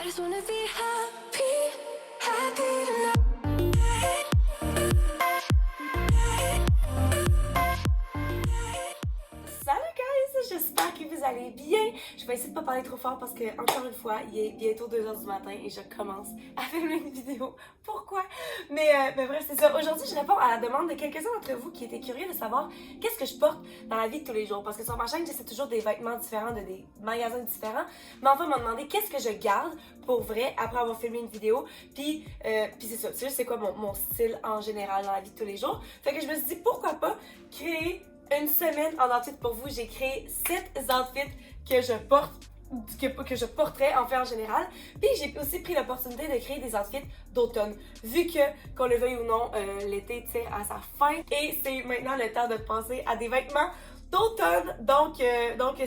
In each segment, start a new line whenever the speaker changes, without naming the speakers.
I just wanna be happy, happy tonight.
Salut guys, j'espère que vous allez bien. Je vais essayer de pas parler trop fort parce que, encore une fois, il est bientôt 2h du matin et je commence à filmer une vidéo. Pourquoi? Mais bref, c'est ça. Aujourd'hui, je réponds à la demande de quelques-uns d'entre vous qui étaient curieux de savoir qu'est-ce que je porte dans la vie de tous les jours. Parce que sur ma chaîne, j'essaie toujours des vêtements différents de des magasins différents. Mais enfin, on m'a demandé qu'est-ce que je garde pour vrai après avoir filmé une vidéo. Puis c'est ça. C'est juste c'est quoi mon style en général dans la vie de tous les jours. Fait que je me suis dit pourquoi pas créer une semaine en outfit pour vous. J'ai créé 7 outfits que je porte, que je porterais en fait en général. Puis j'ai aussi pris l'opportunité de créer des outfits d'automne. Vu que, qu'on le veuille ou non, l'été tire à sa fin et c'est maintenant le temps de penser à des vêtements d'automne. Donc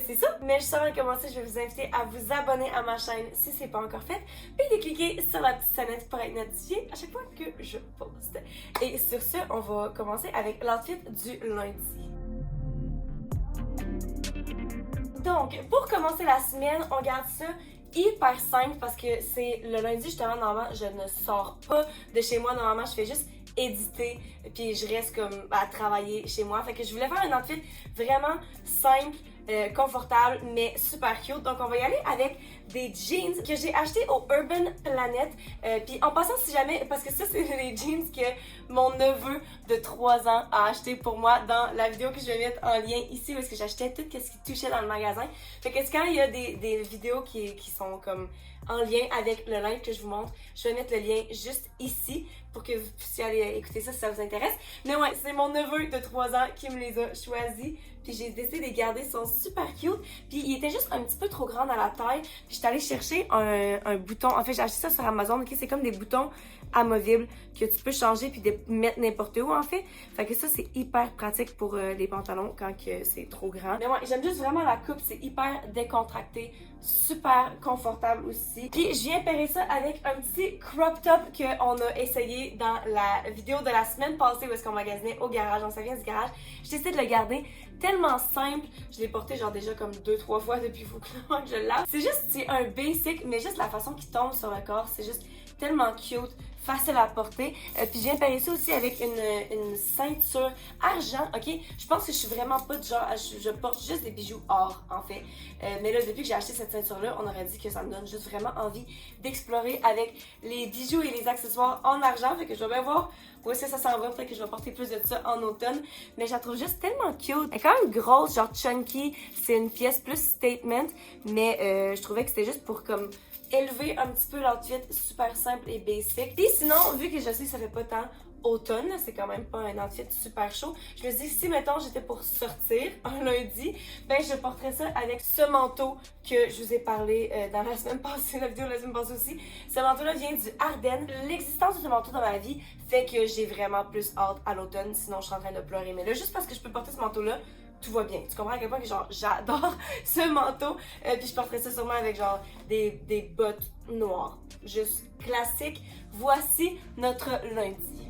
c'est ça. Mais juste avant de commencer, je vais vous inviter à vous abonner à ma chaîne si c'est pas encore fait. Puis de cliquer sur la petite sonnette pour être notifié à chaque fois que je poste. Et sur ce, on va commencer avec l'outfit du lundi. Donc, pour commencer la semaine, on garde ça hyper simple parce que c'est le lundi, justement, normalement, je ne sors pas de chez moi. Normalement, je fais juste éditer, puis je reste comme à travailler chez moi. Fait que je voulais faire un outfit vraiment simple, confortable, mais super cute. Donc, on va y aller avec des jeans que j'ai achetés au Urban Planet. Puis en passant, si jamais, parce que ça, c'est les jeans que mon neveu de 3 ans a acheté pour moi dans la vidéo que je vais mettre en lien ici, parce que j'achetais tout ce qui touchait dans le magasin. Fait que quand il y a des vidéos qui sont comme en lien avec le linge que je vous montre, je vais mettre le lien juste ici pour que vous puissiez aller écouter ça si ça vous intéresse. Mais ouais, c'est mon neveu de 3 ans qui me les a choisis. Puis j'ai décidé de les garder, ils sont super cute. Puis il était juste un petit peu trop grand dans la taille. Puis j'étais allée chercher un bouton. En fait, j'ai acheté ça sur Amazon. Ok, c'est comme des boutons amovibles que tu peux changer puis de mettre n'importe où en fait. Fait que ça, c'est hyper pratique pour les pantalons quand c'est trop grand. Mais ouais, j'aime juste vraiment la coupe. C'est hyper décontracté, super confortable aussi. Puis je viens pairer ça avec un petit crop top qu'on a essayé dans la vidéo de la semaine passée où est-ce qu'on magasinait au garage. Donc ça vient du garage. J'ai essayé de le garder tellement simple. Je l'ai porté genre déjà comme 2-3 fois depuis que je le lave. C'est un basic, mais juste la façon qu'il tombe sur le corps, c'est juste tellement cute, facile à porter. Puis je viens pairer ça aussi avec une ceinture argent, ok? Je pense que je suis vraiment pas du genre, je porte juste des bijoux or, en fait. Mais là, depuis que j'ai acheté cette ceinture-là, on aurait dit que ça me donne juste vraiment envie d'explorer avec les bijoux et les accessoires en argent. Fait que je vais bien voir où est-ce que ça s'en va. Peut-être que je vais porter plus de ça en automne. Mais je la trouve juste tellement cute. Elle est quand même grosse, genre chunky. C'est une pièce plus statement. Mais je trouvais que c'était juste pour comme élever un petit peu l'outfit super simple et basic. Puis sinon, vu que je sais que ça fait pas tant automne, c'est quand même pas un outfit super chaud, je me dis si mettons j'étais pour sortir un lundi, ben je porterais ça avec ce manteau que je vous ai parlé dans la semaine passée, la vidéo de la semaine passée aussi. Ce manteau-là vient du Ardennes. L'existence de ce manteau dans ma vie fait que j'ai vraiment plus hâte à l'automne, sinon je suis en train de pleurer. Mais là, juste parce que je peux porter ce manteau-là, tout va bien. Tu comprends à quel point que genre j'adore ce manteau. Puis je porterais ça sûrement avec genre des bottes noires. Juste classique. Voici notre lundi.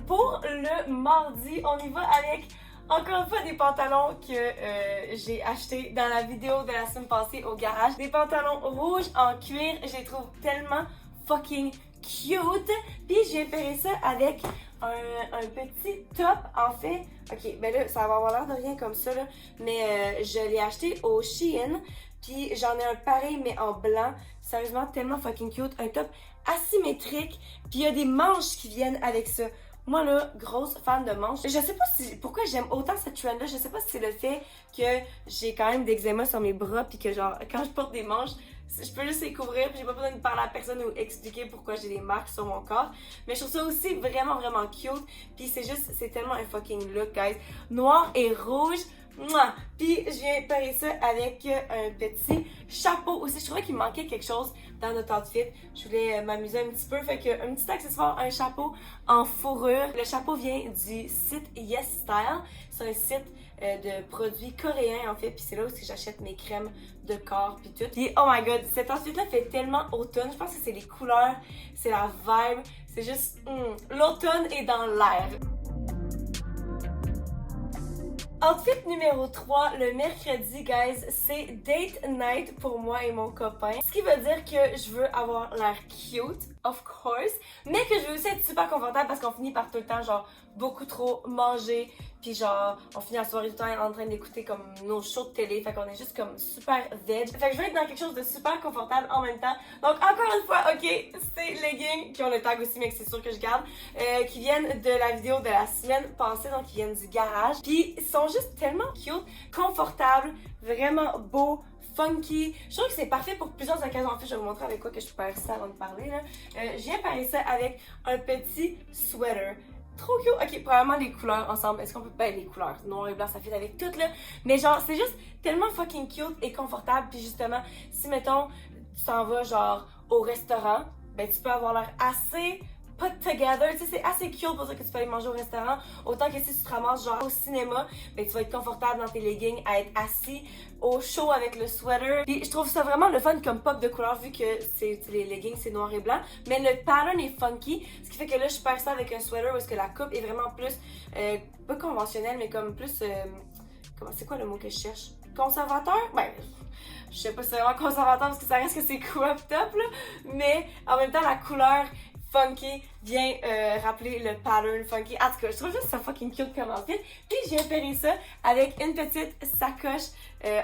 Pour le mardi, on y va avec encore une fois des pantalons que j'ai achetés dans la vidéo de la semaine passée au garage. Des pantalons rouges en cuir. Je les trouve tellement fucking cute. Puis j'ai fait ça avec un petit top en fait. Ok, ben là, ça va avoir l'air de rien comme ça là. Mais je l'ai acheté au Shein. Puis j'en ai un pareil mais en blanc. Sérieusement, tellement fucking cute. Un top asymétrique. Puis il y a des manches qui viennent avec ça. Moi là, grosse fan de manches. Je sais pas pourquoi j'aime autant cette trend là. Je sais pas si c'est le fait que j'ai quand même d'eczéma sur mes bras. Puis que genre, quand je porte des manches, je peux juste les couvrir, puis j'ai pas besoin de parler à personne ou expliquer pourquoi j'ai des marques sur mon corps. Mais je trouve ça aussi vraiment, vraiment cute. Puis c'est tellement un fucking look, guys. Noir et rouge. Mouah! Puis je viens pairer ça avec un petit chapeau aussi. Je trouvais qu'il manquait quelque chose dans notre outfit. Je voulais m'amuser un petit peu. Fait que un petit accessoire, un chapeau en fourrure. Le chapeau vient du site Yes Style. C'est un site de produits coréens en fait. Puis c'est là où j'achète mes crèmes de corps puis tout. Puis oh my god, cet outfit-là fait tellement automne. Je pense que c'est les couleurs, c'est la vibe. C'est juste l'automne est dans l'air. Outfit numéro 3, le mercredi, guys, c'est date night pour moi et mon copain. Ce qui veut dire que je veux avoir l'air cute, of course, mais que je veux aussi être super confortable parce qu'on finit par tout le temps, genre, beaucoup trop manger, puis genre, on finit la soirée tout le temps en train d'écouter comme nos shows de télé, fait qu'on est juste comme super veg. Fait que je veux être dans quelque chose de super confortable en même temps. Donc encore une fois, ok, c'est leggings, qui ont le tag aussi, mais que c'est sûr que je garde, qui viennent de la vidéo de la semaine passée, donc qui viennent du garage. Puis ils sont juste tellement cute, confortables, vraiment beaux, funky. Je trouve que c'est parfait pour plusieurs occasions. En fait, je vais vous montrer avec quoi que je paire ça avant de parler, là. Je viens pairer ça avec un petit sweater. Trop cute! Ok, probablement les couleurs ensemble. Est-ce qu'on peut... Ben, les couleurs. Noir et blanc, ça fit avec tout, là. Mais genre, c'est juste tellement fucking cute et confortable. Puis justement, si, mettons, tu t'en vas, genre, au restaurant, ben, tu peux avoir l'air assez put together. Tu sais, c'est assez cute pour dire que tu peux aller manger au restaurant. Autant que si tu te ramasses, genre, au cinéma, ben, tu vas être confortable dans tes leggings à être assis au chaud avec le sweater. Puis je trouve ça vraiment le fun comme pop de couleur vu que c'est les leggings c'est noir et blanc, mais le pattern est funky, ce qui fait que là je perds ça avec un sweater où est-ce que la coupe est vraiment plus pas conventionnelle mais comme plus comment c'est quoi le mot que je cherche? Conservateur? Ben je sais pas si c'est vraiment conservateur parce que ça reste que c'est crop top là, mais en même temps la couleur funky vient rappeler le pattern funky. En tout cas, je trouve juste ça fucking cute comme outfit. Puis j'ai repéré ça avec une petite sacoche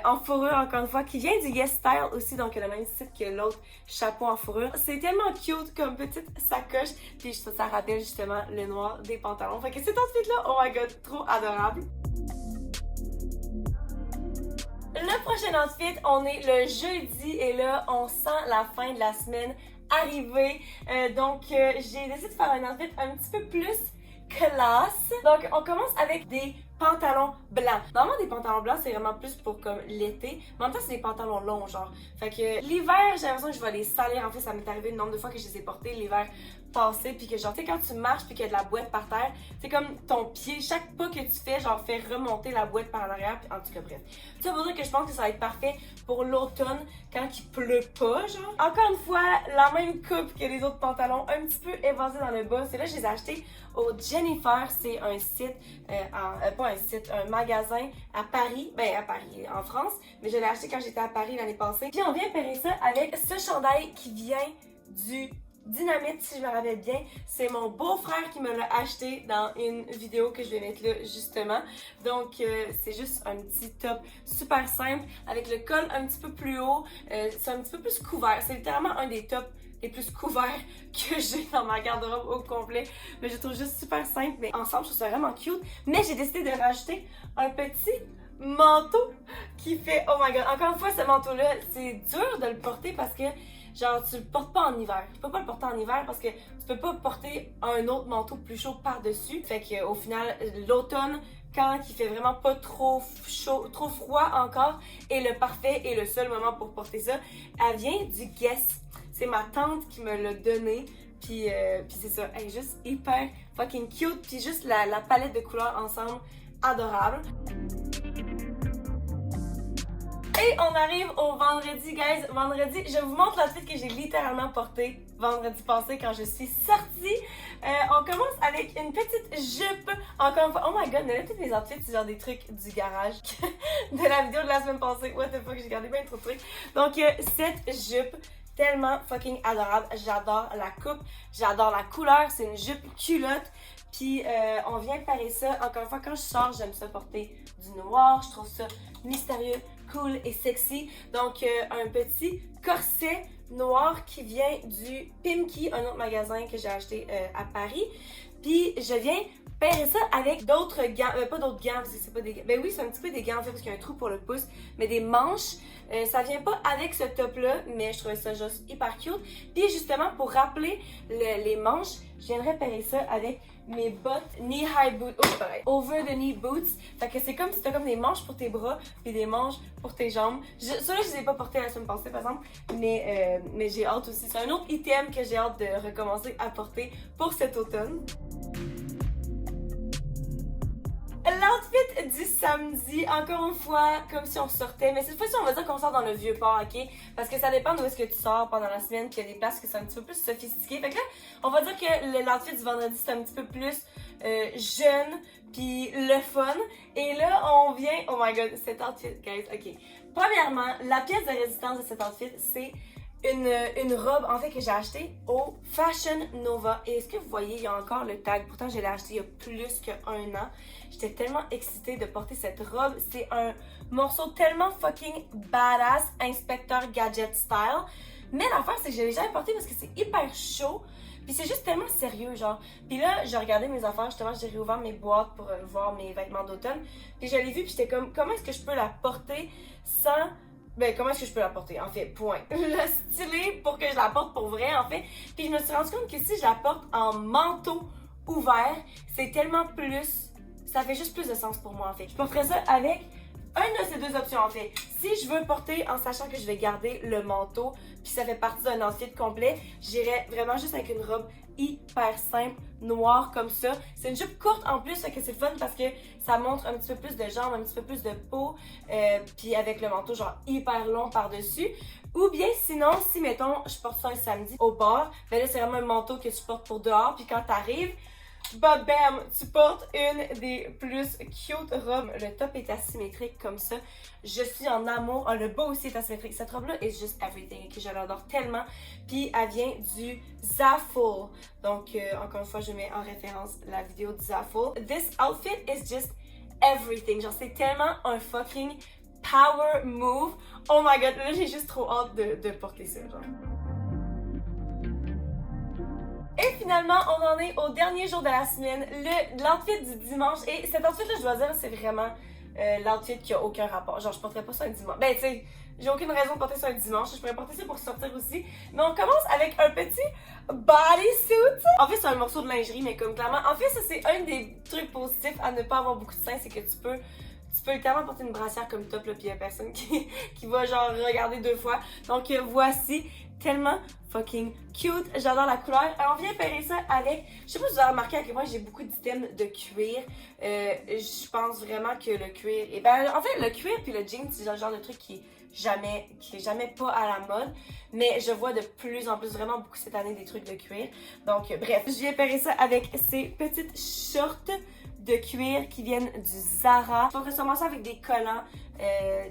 en fourrure, encore une fois, qui vient du Yes Style aussi, donc le même site que l'autre chapeau en fourrure. C'est tellement cute comme petite sacoche. Puis ça rappelle justement le noir des pantalons. Fait que cet outfit-là, oh my god, trop adorable. Le prochain outfit, on est le jeudi et là, on sent la fin de la semaine arriver. Donc, j'ai décidé de faire un outfit un petit peu plus classe. Donc, on commence avec des pantalons blancs. Normalement, des pantalons blancs, c'est vraiment plus pour comme l'été. Mais en même temps, c'est des pantalons longs, genre. Fait que l'hiver, j'ai l'impression que je vais les salir. En fait, ça m'est arrivé le nombre de fois que je les ai portés l'hiver passé. Puis que genre, tu sais, quand tu marches puis qu'il y a de la boîte par terre, c'est comme ton pied, chaque pas que tu fais, genre, fait remonter la boîte par l'arrière. Puis en tout cas, bref. Ça veut dire que je pense que ça va être parfait pour l'automne quand il pleut pas, genre. Encore une fois, la même coupe que les autres pantalons, un petit peu évasés dans le bas. C'est là que je les ai achetés au Jennifer. C'est un site, pas un site, un magasin à Paris. Ben, à Paris, en France. Mais je l'ai acheté quand j'étais à Paris l'année passée. Puis on vient pairer ça avec ce chandail qui vient du Dynamite, si je me rappelle bien. C'est mon beau-frère qui me l'a acheté dans une vidéo que je vais mettre là, justement. Donc, c'est juste un petit top super simple avec le col un petit peu plus haut. C'est un petit peu plus couvert. C'est littéralement un des tops les plus couverts que j'ai dans ma garde-robe au complet. Mais je trouve juste super simple. Mais ensemble, je trouve ça vraiment cute. Mais j'ai décidé de rajouter un petit manteau qui fait... Oh my god! Encore une fois, ce manteau-là, c'est dur de le porter parce que genre, tu le portes pas en hiver. Tu peux pas le porter en hiver parce que tu peux pas porter un autre manteau plus chaud par-dessus. Fait que au final, l'automne, quand il fait vraiment pas trop chaud, trop froid encore, est le parfait et le seul moment pour porter ça. Elle vient du Guess. C'est ma tante qui me l'a donné. Puis c'est ça. Elle est juste hyper fucking cute. Puis juste la palette de couleurs ensemble, adorable. Et on arrive au vendredi, guys. Vendredi, je vous montre l'outfit que j'ai littéralement porté vendredi passé quand je suis sortie. On commence avec une petite jupe. Encore une fois, oh my god, mais là, tous mes outfits, c'est genre des trucs du garage de la vidéo de la semaine passée. What the fuck, j'ai gardé bien trop de trucs. Donc, cette jupe, tellement fucking adorable. J'adore la coupe, j'adore la couleur. C'est une jupe culotte. Puis on vient parer ça. Encore une fois, quand je sors, j'aime ça porter du noir. Je trouve ça mystérieux, cool et sexy. Donc un petit corset noir qui vient du Pimki, un autre magasin que j'ai acheté à Paris. Puis je viens pairer ça avec d'autres gants, pas d'autres gants parce que c'est pas des gants. Ben oui, c'est un petit peu des gants en fait parce qu'il y a un trou pour le pouce, mais des manches. Ça vient pas avec ce top-là, mais je trouvais ça juste hyper cute. Puis justement, pour rappeler les manches, je viendrais pairer ça avec mes bottes knee-high boots, over the knee boots. Fait que c'est comme si t'as comme des manches pour tes bras puis des manches pour tes jambes. Ceux-là, je les ai pas portés la semaine passée par exemple, mais j'ai hâte aussi. C'est un autre item que j'ai hâte de recommencer à porter pour cet automne. l'outfit du samedi, encore une fois, comme si on sortait, mais cette fois-ci, on va dire qu'on sort dans le vieux port, ok? Parce que ça dépend d'où est-ce que tu sors pendant la semaine, puis il y a des places qui sont un petit peu plus sophistiquées. Fait que là, on va dire que l'outfit du vendredi, c'est un petit peu plus jeune, puis le fun. Et là, on vient... Oh my god, cet outfit, guys, ok. Premièrement, la pièce de résistance de cet outfit, c'est une robe, en fait, que j'ai achetée au Fashion Nova. Et est-ce que vous voyez, il y a encore le tag. Pourtant, je l'ai acheté il y a plus qu'1 an. J'étais tellement excitée de porter cette robe. C'est un morceau tellement fucking badass, Inspector Gadget style. Mais l'affaire, c'est que je l'ai jamais porté parce que c'est hyper chaud. Puis c'est juste tellement sérieux, genre. Puis là, j'ai regardé mes affaires, justement, j'ai réouvert mes boîtes pour voir mes vêtements d'automne. Puis je l'ai vu, puis j'étais comme, comment est-ce que je peux la porter sans... Ben, comment est-ce que je peux la porter, en fait, point. Le styler pour que je la porte pour vrai, en fait. Puis je me suis rendu compte que si je la porte en manteau ouvert, c'est tellement plus... Ça fait juste plus de sens pour moi, en fait. Je porterais ça avec une de ces deux options, en fait. Si je veux porter en sachant que je vais garder le manteau, puis ça fait partie d'un outfit complet, j'irais vraiment juste avec une robe hyper simple, noire comme ça. C'est une jupe courte en plus, fait que c'est fun parce que ça montre un petit peu plus de jambes, un petit peu plus de peau, puis avec le manteau genre hyper long par-dessus. Ou bien sinon, si mettons, je porte ça un samedi au bar, ben là c'est vraiment un manteau que tu portes pour dehors, puis quand t'arrives, bah bam, tu portes une des plus cute robes. Le top est asymétrique comme ça. Je suis en amour. Oh, le bas aussi est asymétrique. Cette robe-là est just everything. Okay? Je l'adore tellement. Puis elle vient du Zaful. Donc, encore une fois, je mets en référence la vidéo du Zaful. This outfit is just everything. Genre, c'est tellement un fucking power move. Oh my god, là, j'ai juste trop hâte de porter ça, genre. Et finalement, on en est au dernier jour de la semaine, l'outfit du dimanche. Et cet outfit-là, je dois dire, c'est vraiment l'outfit qui a aucun rapport. Genre, je porterais pas ça un dimanche. Ben, tu sais, j'ai aucune raison de porter ça un dimanche. Je pourrais porter ça pour sortir aussi. Mais on commence avec un petit bodysuit. En fait, c'est un morceau de lingerie, mais comme clairement... En fait, ça, c'est un des trucs positifs à ne pas avoir beaucoup de seins, c'est que tu peux littéralement porter une brassière comme top, là, pis y'a personne qui va genre regarder 2 fois. Donc voici, tellement fucking cute. J'adore la couleur. Alors, on vient pairer ça avec... Je sais pas si vous avez remarqué à quel point j'ai beaucoup d'items de cuir. Je pense vraiment que le cuir... Et ben, en fait, le cuir puis le jean, c'est le genre de truc qui est jamais pas à la mode. Mais je vois de plus en plus vraiment beaucoup cette année des trucs de cuir. Donc, bref, je viens pairer ça avec ces petites shorts de cuir qui viennent du Zara. Je porterais sûrement ça avec des collants,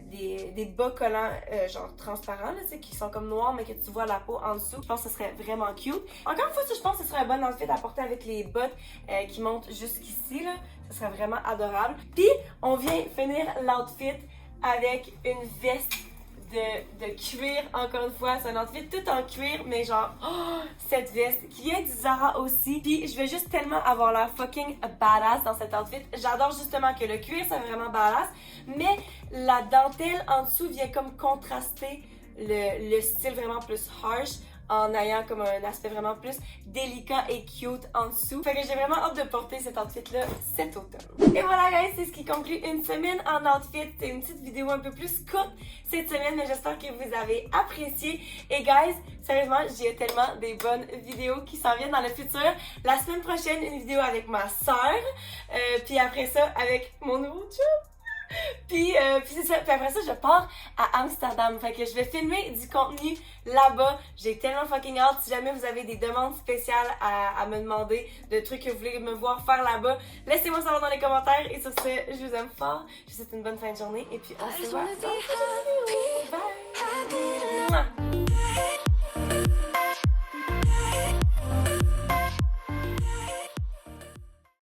des bas collants genre transparents, là, tu sais, qui sont comme noirs mais que tu vois la peau en dessous. Je pense que ce serait vraiment cute. Encore une fois, ça, je pense que ce serait un bon outfit à porter avec les bottes qui montent jusqu'ici, là. Ce serait vraiment adorable. Puis, on vient finir l'outfit avec une veste de cuir, encore une fois, c'est un outfit tout en cuir, mais genre, oh, cette veste qui vient du Zara aussi. Puis je vais juste tellement avoir l'air fucking badass dans cet outfit. J'adore justement que le cuir, c'est vraiment badass, mais la dentelle en dessous vient comme contraster le style vraiment plus harsh, en ayant comme un aspect vraiment plus délicat et cute en dessous. Fait que j'ai vraiment hâte de porter cet outfit-là cet automne. Et voilà guys, c'est ce qui conclut une semaine en outfit. C'est une petite vidéo un peu plus courte cette semaine, mais j'espère que vous avez apprécié. Et guys, sérieusement, j'ai tellement des bonnes vidéos qui s'en viennent dans le futur. La semaine prochaine, une vidéo avec ma sœur, puis après ça, avec mon nouveau chum. Puis c'est ça. Puis après ça, je pars à Amsterdam. Fait que je vais filmer du contenu là-bas. J'ai tellement fucking hâte. Si jamais vous avez des demandes spéciales à me demander, de trucs que vous voulez me voir faire là-bas, laissez-moi savoir dans les commentaires. Et sur ce, je vous aime fort. Je vous souhaite une bonne fin de journée. Et puis on se voit dans la prochaine vidéo. Bye!